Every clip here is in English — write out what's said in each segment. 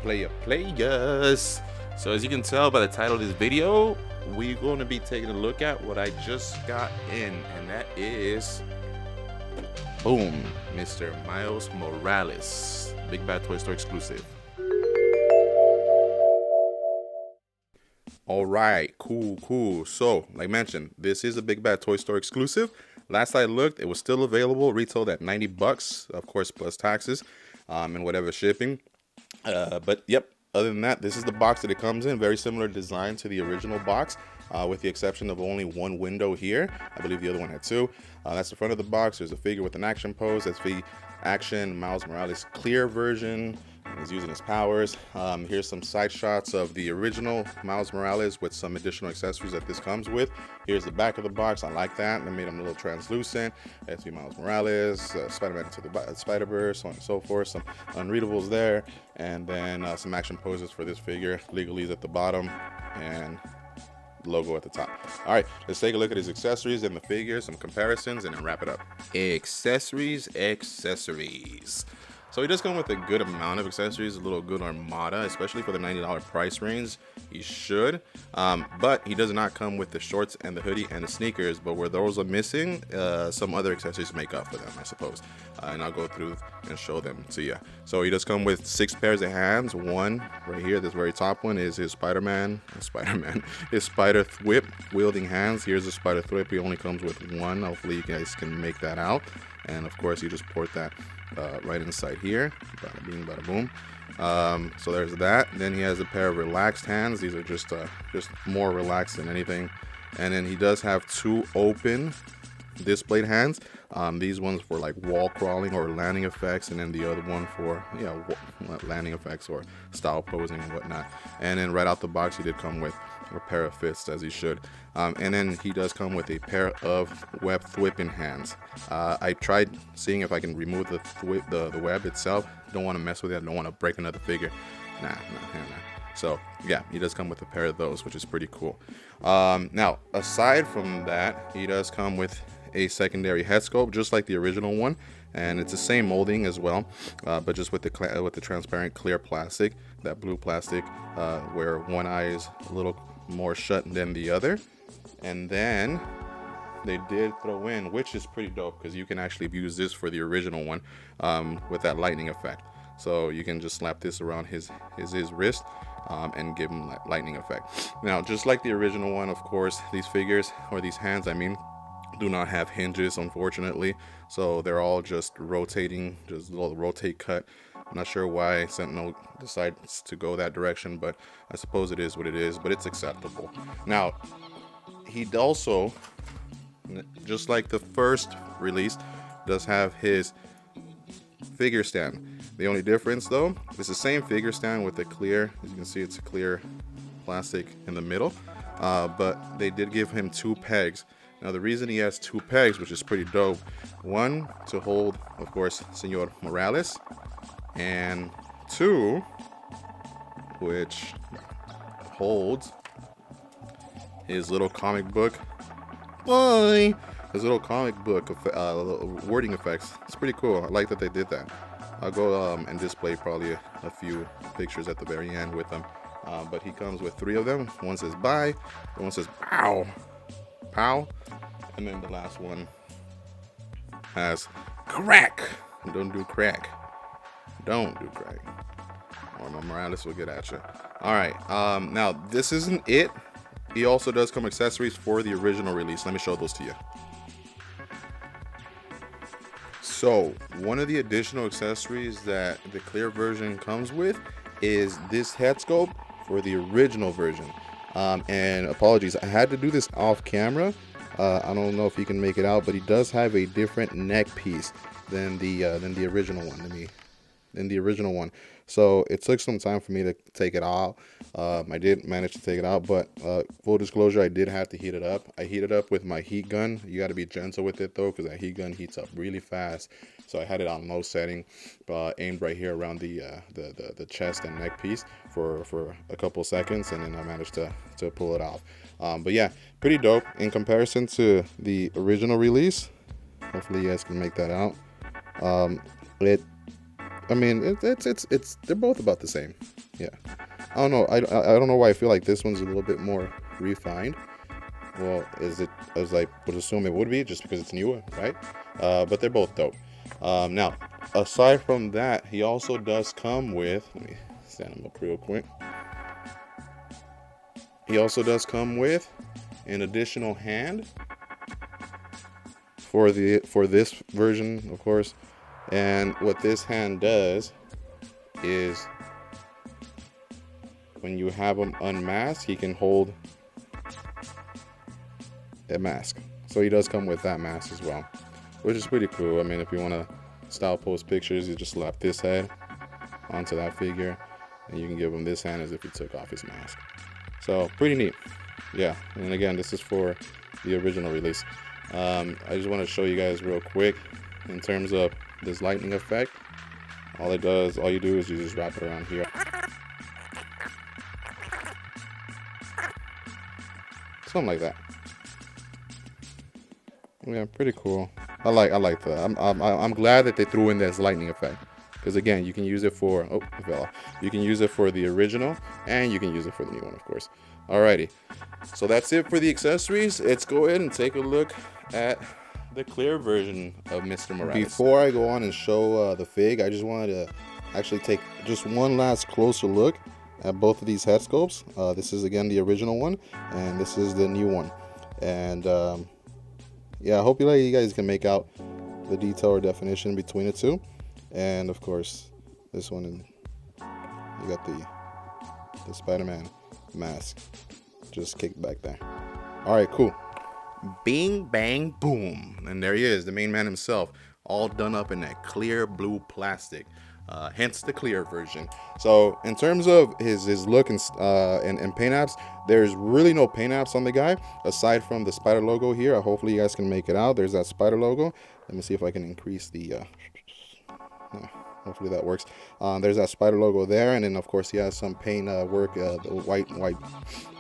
players. So as you can tell by the title of this video, we're going to be taking a look at what I just got in, and that is, boom, Mr. Miles Morales, Big Bad Toy Store exclusive. All right, cool. So like mentioned, this is a Big Bad Toy Store exclusive. Last I looked, it was still available, retailed at 90 bucks, of course, plus taxes and whatever shipping. But yep, other than that, this is the box that it comes in. Very similar design to the original box, with the exception of only one window here. I believe the other one had two. That's the front of the box. There's a figure with an action pose. That's the action Miles Morales clear version. He's using his powers. Here's some side shots of the original Miles Morales with some additional accessories that this comes with. Here's the back of the box. I like that. They made him a little translucent. That's the Miles Morales, Spider-Man into the Spider-Verse, so on and so forth. Some unreadables there, and then some action poses for this figure. Legalese at the bottom, and logo at the top. All right, let's take a look at his accessories and the figure, some comparisons, and then wrap it up. Accessories. So he does come with a good amount of accessories, a little good armada, especially for the $90 price range. He should, but he does not come with the shorts and the hoodie and the sneakers. But where those are missing, some other accessories make up for them, I suppose. And I'll go through and show them to you. So he does come with 6 pairs of hands. One right here, this very top one, is his his spider whip wielding hands. Here's the spider whip. He only comes with one. Hopefully you guys can make that out. And of course, you just port that right inside here. Bada bing, bada boom. So there's that. Then he has a pair of relaxed hands. These are just more relaxed than anything. And then he does have 2 open displayed hands. These ones for like wall crawling or landing effects, and then the other one for landing effects or style posing and whatnot. And then right out the box, he did come with a pair of fists, as he should. And then he does come with a pair of web thwipping hands. I tried seeing if I can remove the web itself. Don't want to mess with it. I don't want to break another figure. Nah. So yeah, he does come with a pair of those, which is pretty cool. Now, aside from that, he does come with a secondary head sculpt, just like the original one, and it's the same molding as well, but just with the transparent clear plastic, that blue plastic, where one eye is a little more shut than the other. And then they did throw in, which is pretty dope, because you can actually use this for the original one, with that lightning effect. So you can just slap this around his wrist and give him that lightning effect. Now, just like the original one, of course, these figures, or these hands, I mean, do not have hinges, unfortunately. So they're all just rotating, just a little rotate cut. I'm not sure why Sentinel decides to go that direction, but I suppose it is what it is, but it's acceptable. Now, he also, just like the first release, does have his figure stand. The only difference, though, it's the same figure stand with the clear, as you can see, it's a clear plastic in the middle, but they did give him 2 pegs. Now, the reason he has 2 pegs, which is pretty dope, one to hold, of course, Senor Morales, and 2, which holds his little comic book. His little comic book of wording effects. It's pretty cool. I like that they did that. I'll go and display probably a few pictures at the very end with them. But he comes with 3 of them. One says bye, one says pow, and then the last one has crack. Don't do crack, or my Morales will get at you. All right, now this isn't it. He also does come accessories for the original release. Let me show those to you. So one of the additional accessories that the clear version comes with is this head sculpt for the original version. And apologies, I had to do this off camera. I don't know if you can make it out, but he does have a different neck piece than the original one. So it took some time for me to take it out. I did manage to take it out, but full disclosure, I did have to heat it up. I heated up with my heat gun. You got to be gentle with it though, because that heat gun heats up really fast. So I had it on low setting, aimed right here around the chest and neck piece for a couple seconds, and then I managed to pull it off. But yeah, pretty dope in comparison to the original release. Hopefully you guys can make that out. I mean, it's they're both about the same. Yeah. I don't know. I don't know why I feel like this one's a little bit more refined. Well, as I would assume it would be, just because it's newer, right? But they're both dope. Now, aside from that, he also does come with. Let me stand him up real quick. He also does come with an additional hand for this version, of course. And what this hand does is, when you have him unmasked, he can hold a mask. So he does come with that mask as well, which is pretty cool. I mean, if you want to style post pictures, you just slap this head onto that figure, and you can give him this hand as if he took off his mask. So pretty neat. Yeah, and again, this is for the original release. I just want to show you guys real quick in terms of this lightning effect. All you do is you just wrap it around here. Something like that. Yeah, pretty cool. I like that. I'm glad that they threw in this lightning effect, because again, you can use it for you can use it for the original, and you can use it for the new one, of course. Alrighty, so that's it for the accessories. Let's go ahead and take a look at the clear version of Mr. Morales. Before I go on and show the fig, I just wanted to actually take just one last closer look at both of these head sculpts. This is again the original one, and this is the new one. And yeah, I hope you guys can make out the detail or definition between the two. And of course, this one, and you got the Spider-Man mask just kicked back there. All right, cool. Bing, bang, boom, and there he is, the main man himself, all done up in that clear blue plastic. Hence the clear version. So in terms of his look and paint apps, there's really no paint apps on the guy aside from the spider logo here. Hopefully you guys can make it out. There's that spider logo. Let me see if I can increase the hopefully that works. There's that spider logo there, and then of course he has some paint work, the white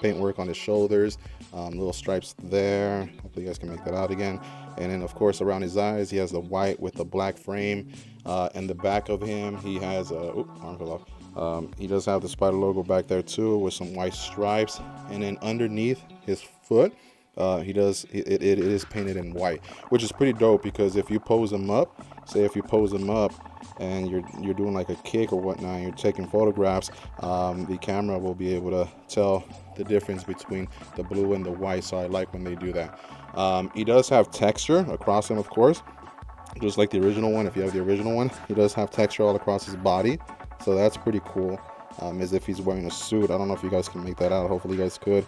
paint work on his shoulders, little stripes there. Hopefully you guys can make that out again. And then of course around his eyes he has the white with the black frame. And the back of him he has arm fell off. He does have the spider logo back there too, with some white stripes. And then underneath his foot, it is painted in white, which is pretty dope, because if you pose him up, and you're doing like a kick or whatnot, and you're taking photographs, the camera will be able to tell the difference between the blue and the white. So I like when they do that. He does have texture across him, of course, just like the original one. If you have the original one, he does have texture all across his body, so that's pretty cool. As if he's wearing a suit. I don't know if you guys can make that out. Hopefully you guys could,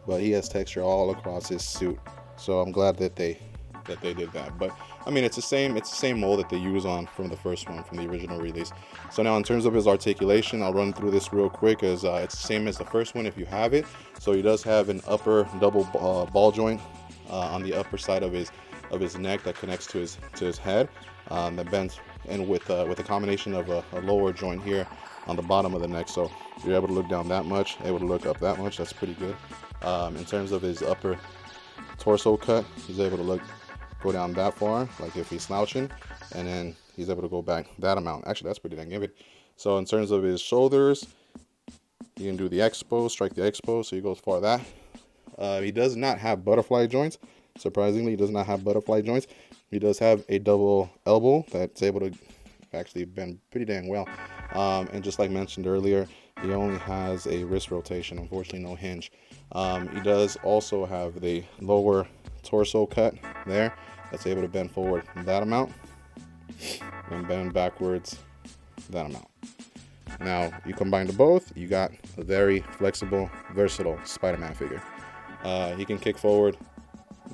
but he has texture all across his suit, so I'm glad that they did that. But I mean, it's the same mold that they use on from the first one, from the original release. So now in terms of his articulation, I'll run through this real quick, as it's the same as the first one if you have it. So he does have an upper double ball joint on the upper side of his neck that connects to his head, that bends, and with a combination of a lower joint here on the bottom of the neck. So you're able to look down that much, able to look up that much. That's pretty good. In terms of his upper torso cut, he's able to go down that far, like if he's slouching, and then he's able to go back that amount. Actually, that's pretty dang good. So in terms of his shoulders, you can do the expo, strike the expo, so he goes for that. He does not have butterfly joints. Surprisingly, he does not have butterfly joints. He does have a double elbow that's able to actually bend pretty dang well. And just like mentioned earlier, he only has a wrist rotation, unfortunately no hinge. He does also have the lower torso cut there that's able to bend forward that amount and bend backwards that amount. Now you combine the both, you got a very flexible, versatile Spider-Man figure. He can kick forward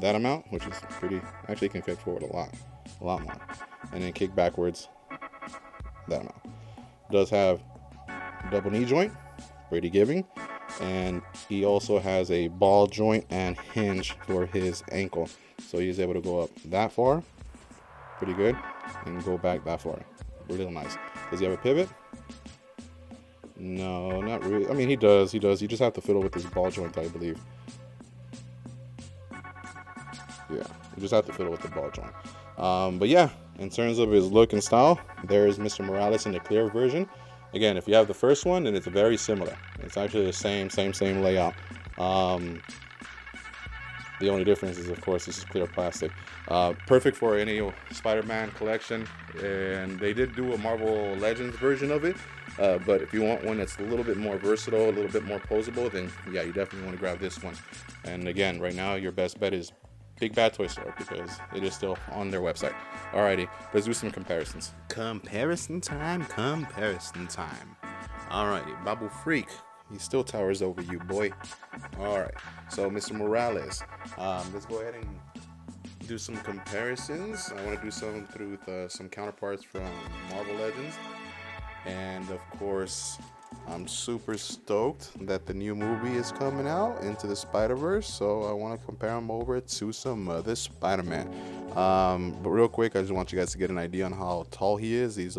that amount, which is pretty, actually he can kick forward a lot more, and then kick backwards that amount. Does have double knee joint, pretty giving, and he also has a ball joint and hinge for his ankle, so he's able to go up that far, pretty good, and go back that far, really nice. Does he have a pivot? No, not really. I mean, he does. You just have to fiddle with his ball joint, I believe. Yeah, you just have to fiddle with the ball joint. But yeah, in terms of his look and style, there is Mr. Morales in the clear version. Again, if you have the first one, then it's very similar. It's actually the same layout. The only difference is, of course, this is clear plastic. Perfect for any Spider-Man collection. And they did do a Marvel Legends version of it. But if you want one that's a little bit more versatile, a little bit more posable, then yeah, you definitely want to grab this one. And again, right now, your best bet is Big Bad Toy Store because it is still on their website. Alrighty, let's do some comparisons. Comparison time. Alrighty, Babu Freak. He still towers over you, boy. Alright, so Mr. Morales. Let's go ahead and do some comparisons. I want to do some through some counterparts from Marvel Legends. And of course, I'm super stoked that the new movie is coming out, Into the Spider-Verse. So I want to compare them over to some other Spider-Man. But real quick, I just want you guys to get an idea on how tall he is. He's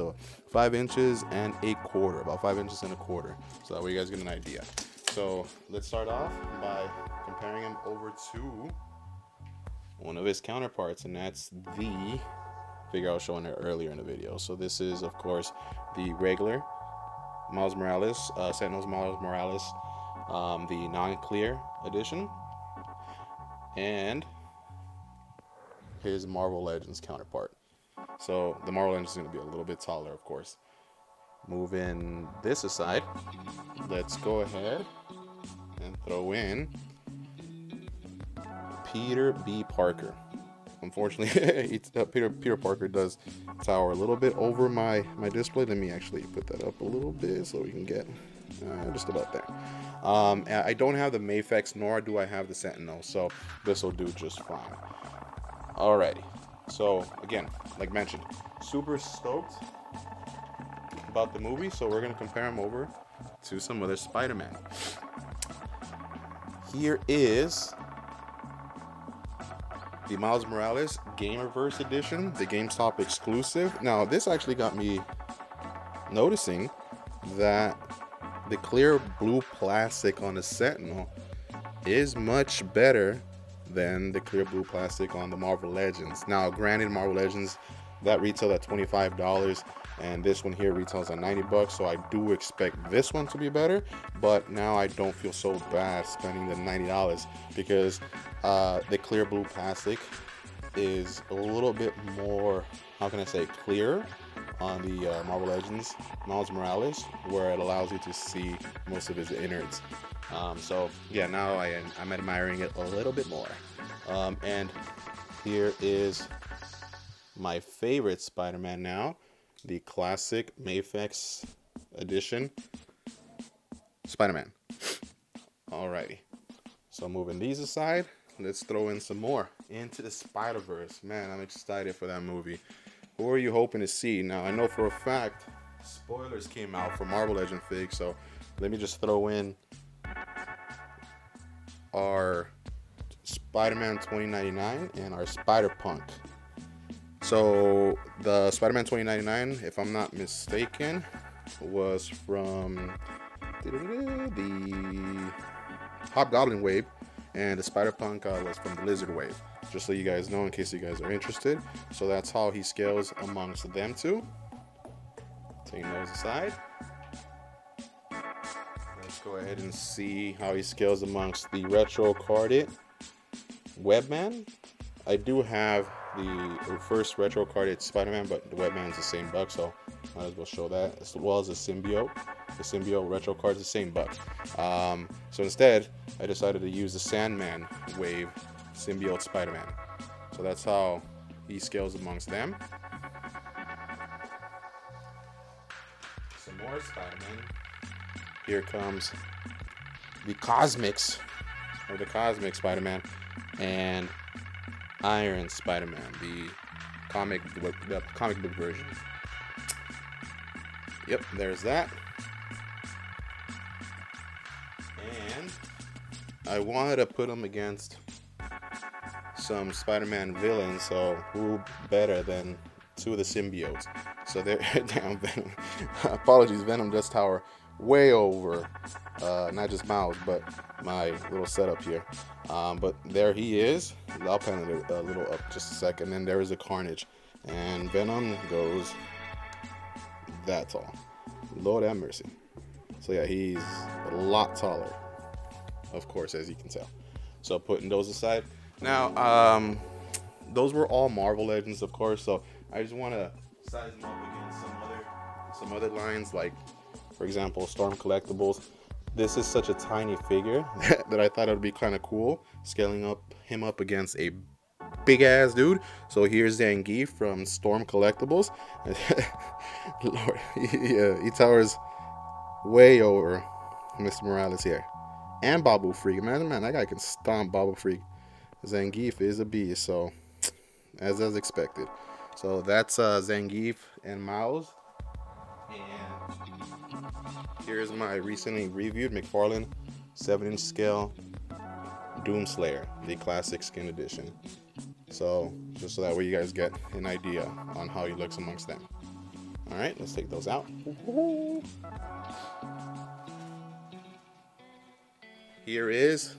5 inches and a quarter, about 5 inches and a quarter. So that way you guys get an idea. So let's start off by comparing him over to one of his counterparts, and that's the figure I was showing there earlier in the video. So this is, of course, the regular Miles Morales, Sentinel's Miles Morales, the non-clear edition, and his Marvel Legends counterpart. So the Marvel Legends is going to be a little bit taller, of course. Moving this aside, let's go ahead and throw in Peter B. Parker. Unfortunately, Peter Parker does tower a little bit over my display. Let me actually put that up a little bit so we can get just about there. I don't have the Mafex, nor do I have the Sentinel, so this will do just fine. Alrighty, so again, like mentioned, super stoked about the movie, so we're going to compare them over to some other Spider-Man. Here is the Miles Morales Gamerverse Edition, the GameStop exclusive. Now, this actually got me noticing that the clear blue plastic on the Sentinel is much better than the clear blue plastic on the Marvel Legends. Now, granted, Marvel Legends, that retail at $25, and this one here retails at $90, so I do expect this one to be better, but now I don't feel so bad spending the $90 because the clear blue plastic is a little bit more, how can I say, clear on the Marvel Legends Miles Morales, where it allows you to see most of his innards. So yeah, now I'm admiring it a little bit more. And here is my favorite Spider-Man now, the classic Mafex edition Spider-Man. Alrighty, so moving these aside, let's throw in some more. Into the Spider-Verse. Man, I'm excited for that movie. Who are you hoping to see? Now, I know for a fact spoilers came out for Marvel Legend Fig, so let me just throw in our Spider-Man 2099 and our Spider-Punk. So the Spider-Man 2099, if I'm not mistaken, was from the Hobgoblin wave, and the Spider-Punk was from the Lizard wave. Just so you guys know, in case you guys are interested. So that's how he scales amongst them two. Taking those aside, let's go ahead and see how he scales amongst the retro carded Webman. I do have the first retro carded Spider-Man, but the Webman's the same buck, so might as well show that, as well as the Symbiote. The Symbiote retro card is the same buck. So instead, I decided to use the Sandman wave Symbiote Spider-Man. So that's how he scales amongst them. Some more Spider-Man. Here comes the Cosmics, or the Cosmic Spider-Man, and Iron Spider-Man, the comic book version. Yep, there's that. And I wanted to put them against some Spider-Man villains, so who better than two of the symbiotes? So they're down Venom. Apologies, Venom does tower way over not just Miles, but my little setup here. But there he is. I'll pan it a little up just a second. And there is a Carnage. And Venom goes that tall. Lord have mercy. So yeah, he's a lot taller, of course, as you can tell. So putting those aside, now those were all Marvel Legends, of course. So I just want to size them up against some other lines, like for example, Storm Collectibles. This is such a tiny figure that I thought it would be kind of cool scaling him up against a big ass dude. So here's Zangief from Storm Collectibles. Lord, he towers way over Mr. Morales here. And Babu Freak. Man, that guy can stomp Babu Freak. Zangief is a beast, so as expected. So that's Zangief and Miles. And here's my recently reviewed McFarlane 7-inch scale Doomslayer, the classic skin edition. So just so that way you guys get an idea on how he looks amongst them. All right, let's take those out. Here is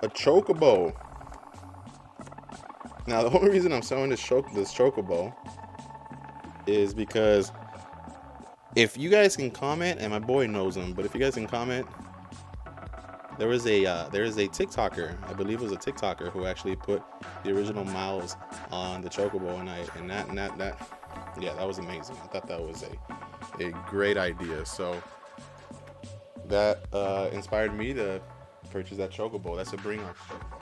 a Chocobo. Now the only reason I'm selling this Chocobo is because if you guys can comment, and my boy knows him, but if you guys can comment, there is a TikToker, I believe it was a TikToker, who actually put the original Miles on the Chocobo, and that yeah, that was amazing. I thought that was a great idea. So that inspired me to purchase that Chocobo. That's a Bring Arts Chocobo.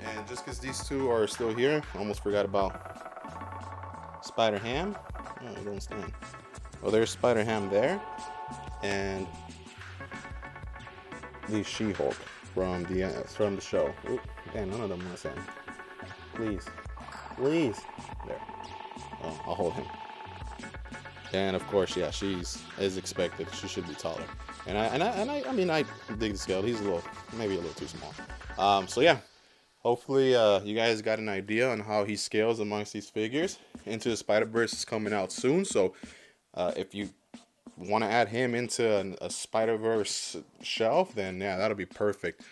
And just because these two are still here, I almost forgot about Spider-Ham. Oh, I don't stand. Well, there's Spider-Ham there, and the She-Hulk from the show. Ooh, damn, none of them are saying. Please. There. Oh, I'll hold him. And of course, yeah, she's as expected. She should be taller. And I mean, I dig the scale. He's maybe a little too small. So yeah, hopefully you guys got an idea on how he scales amongst these figures. Into the Spider-Verse is coming out soon. So if you want to add him into a Spider-Verse shelf, then yeah, that'll be perfect.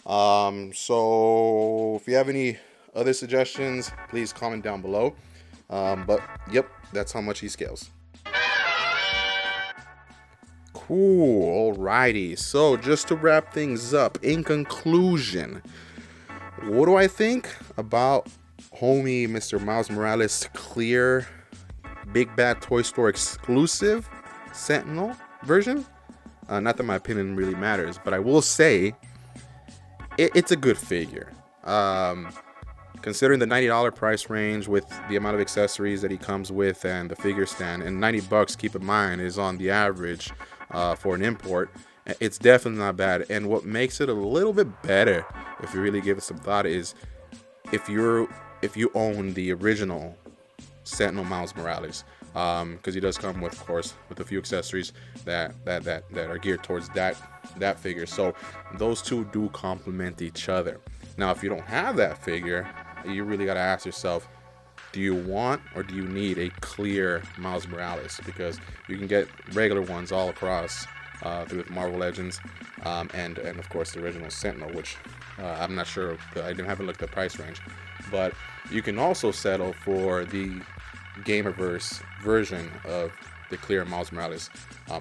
So if you have any other suggestions, please comment down below. But yep, that's how much he scales. Cool, alrighty. So just to wrap things up, in conclusion, what do I think about homie Mr. Miles Morales clear Big Bad Toy Store exclusive Sentinel version? Not that my opinion really matters, but I will say it's a good figure. Considering the $90 price range with the amount of accessories that he comes with and the figure stand, and $90, keep in mind, is on the average for an import, it's definitely not bad. And what makes it a little bit better, if you really give it some thought, is if you own the original Sentinel Miles Morales, because he does come with, of course, with a few accessories that are geared towards that figure. So those two do complement each other. Now, if you don't have that figure, you really got to ask yourself, do you want or do you need a clear Miles Morales? Because you can get regular ones all across through Marvel Legends, and of course the original Sentinel, which I'm not sure, I haven't looked at the price range. But you can also settle for the Gamerverse version of the clear Miles Morales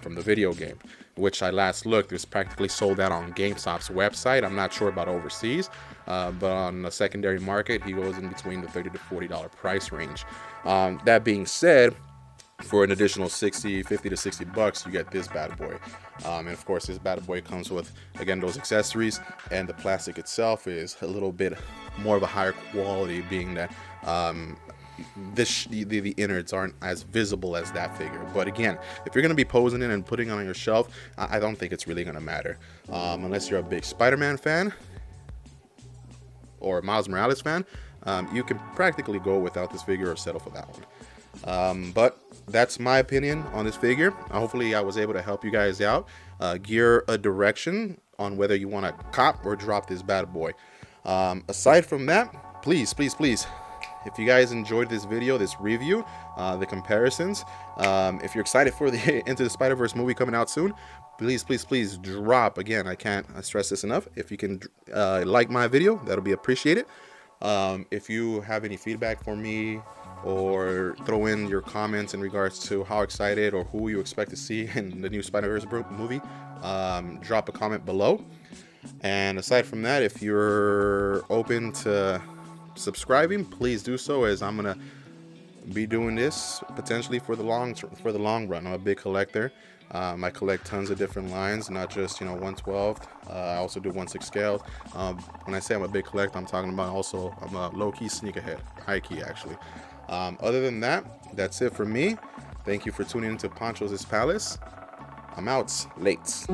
from the video game, which I last looked is practically sold out on GameStop's website. I'm not sure about overseas, but on the secondary market, he goes in between the $30 to $40 price range. That being said, for an additional $50 to $60, you get this bad boy. And of course, this bad boy comes with, again, those accessories, and the plastic itself is a little bit more of a higher quality, being that the innards aren't as visible as that figure. But again, if you're going to be posing it and putting it on your shelf, I don't think it's really going to matter, unless you're a big Spider-Man fan or Miles Morales fan. You can practically go without this figure or settle for that one. But that's my opinion on this figure. Hopefully I was able to help you guys out, gear a direction on whether you want to cop or drop this bad boy. Aside from that, please, if you guys enjoyed this video, this review, the comparisons, if you're excited for the Into the Spider-Verse movie coming out soon, please drop, again, I can't stress this enough, if you can like my video, that'll be appreciated. If you have any feedback for me, or throw in your comments in regards to how excited or who you expect to see in the new Spider-Verse movie, drop a comment below. And aside from that, if you're open to subscribing, please do so, as I'm gonna be doing this potentially for the long run. I'm a big collector. I collect tons of different lines, not just 1/12. I also do 1/6 scales. When I say I'm a big collector, I'm talking about also I'm a low-key sneakerhead, high-key actually. Other than that, that's it for me. Thank you for tuning into Poncho's Palace. I'm out late.